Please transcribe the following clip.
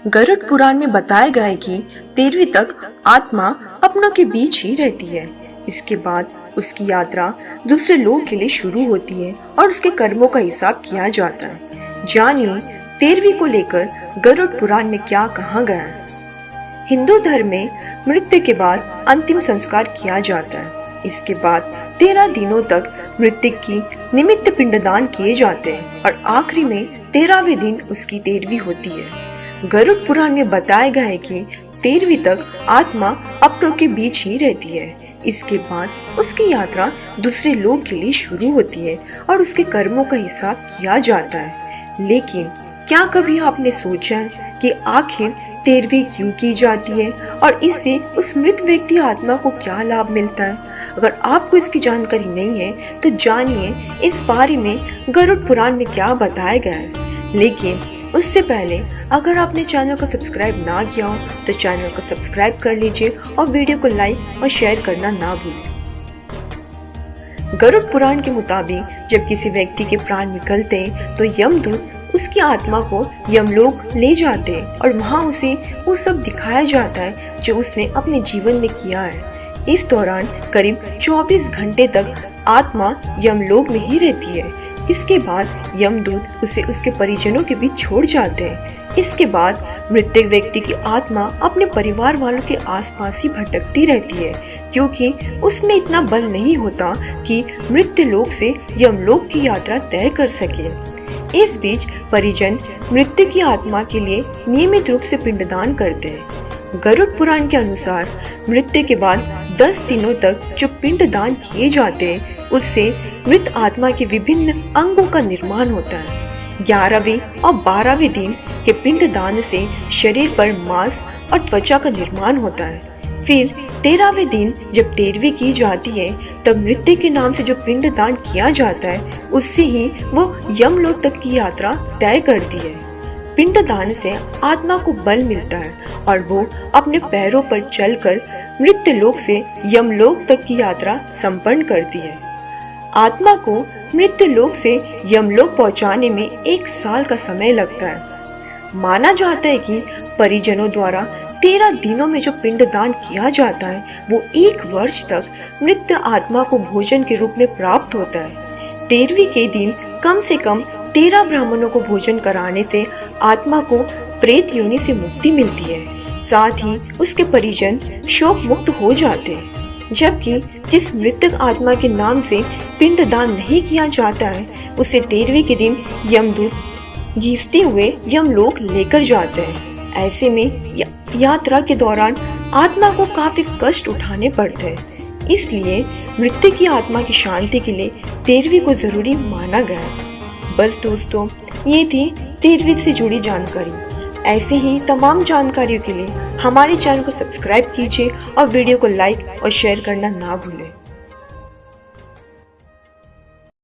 गरुड़ पुराण में बताया गया है कि 13वीं तक आत्मा अपनों के बीच ही रहती है। इसके बाद उसकी यात्रा दूसरे लोग के लिए शुरू होती है और उसके कर्मों का हिसाब किया जाता है। जानिए 13वीं को लेकर गरुड़ पुराण में क्या कहा गया है। हिंदू धर्म में मृत्यु के बाद अंतिम संस्कार किया जाता है। इसके बाद 13 दिनों तक मृतक की निमित्त पिंडदान किए जाते हैं और आखिरी में 13वें दिन उसकी 13वीं होती है। गरुड़ पुराण में बताया गया है कि 13वीं तक आत्मा अपनों के बीच ही रहती है। इसके बाद उसकी यात्रा दूसरे लोग के लिए शुरू होती है और उसके कर्मों का हिसाब किया जाता है। लेकिन क्या कभी आपने सोचा है कि आखिर 13वीं क्यों की जाती है और इससे उस मृत व्यक्ति आत्मा को क्या लाभ मिलता है? अगर आपको इसकी जानकारी नहीं है तो जानिए इस बारे में गरुड़ पुराण में क्या बताया गया है। लेकिन उससे पहले अगर आपने चैनल को सब्सक्राइब ना किया हो तो चैनल को सब्सक्राइब कर लीजिए और वीडियो को लाइक और शेयर करना ना भूलें। गरुड़ पुराण के मुताबिक जब किसी व्यक्ति के प्राण निकलते हैं तो यमदूत उसकी आत्मा को यमलोक ले जाते हैं और वहाँ उसे वो सब दिखाया जाता है जो उसने अपने जीवन में किया है। इस दौरान करीब 24 घंटे तक आत्मा यमलोक में ही रहती है। इसके बाद यमदूत उसे उसके परिजनों के बीच छोड़ जाते हैं। इसके बाद मृतक व्यक्ति की आत्मा अपने परिवार वालों के आसपास ही भटकती रहती है, क्योंकि उसमें इतना बल नहीं होता कि मृत्यु लोक से यमलोक की यात्रा तय कर सके। इस बीच परिजन मृत्यु की आत्मा के लिए नियमित रूप से पिंडदान करते हैं। गरुड़ पुराण के अनुसार मृत्यु के बाद 10 दिनों तक जो पिंडदान किए जाते हैं उससे मृत आत्मा के विभिन्न अंगों का निर्माण होता है। 11वें और 12वें दिन के पिंडदान से शरीर पर मांस और त्वचा का निर्माण होता है। फिर 13वें दिन जब 13वीं की जाती है तब मृत्यु के नाम से जो पिंडदान किया जाता है उससे ही वो यमलोक तक की यात्रा तय करती है। पिंडदान से आत्मा को बल मिलता है और वो अपने पैरों पर चलकर मृत्यु लोक से यमलोक तक की यात्रा संपन्न करती है। आत्मा को मृत्यु लोक से यमलोक पहुंचाने में 1 साल का समय लगता है। माना जाता है कि परिजनों द्वारा 13 दिनों में जो पिंडदान किया जाता है वो 1 वर्ष तक मृत आत्मा को भोजन के रूप में प्राप्त होता है। 13वीं के दिन कम से कम 13 ब्राह्मणों को भोजन कराने से आत्मा को प्रेत योनि से मुक्ति मिलती है। साथ ही उसके परिजन शोक मुक्त हो जाते हैं। जबकि जिस मृतक आत्मा के नाम से पिंडदान नहीं किया जाता है उसे 13वीं के दिन यमदूत घीसते हुए यमलोक लेकर जाते हैं। ऐसे में यात्रा के दौरान आत्मा को काफी कष्ट उठाने पड़ते हैं। इसलिए मृत्यु की आत्मा की शांति के लिए 13वीं को जरूरी माना गया है। बस दोस्तों, ये थी 13वीं से जुड़ी जानकारी। ऐसे ही तमाम जानकारियों के लिए हमारे चैनल को सब्सक्राइब कीजिए और वीडियो को लाइक और शेयर करना ना भूलें।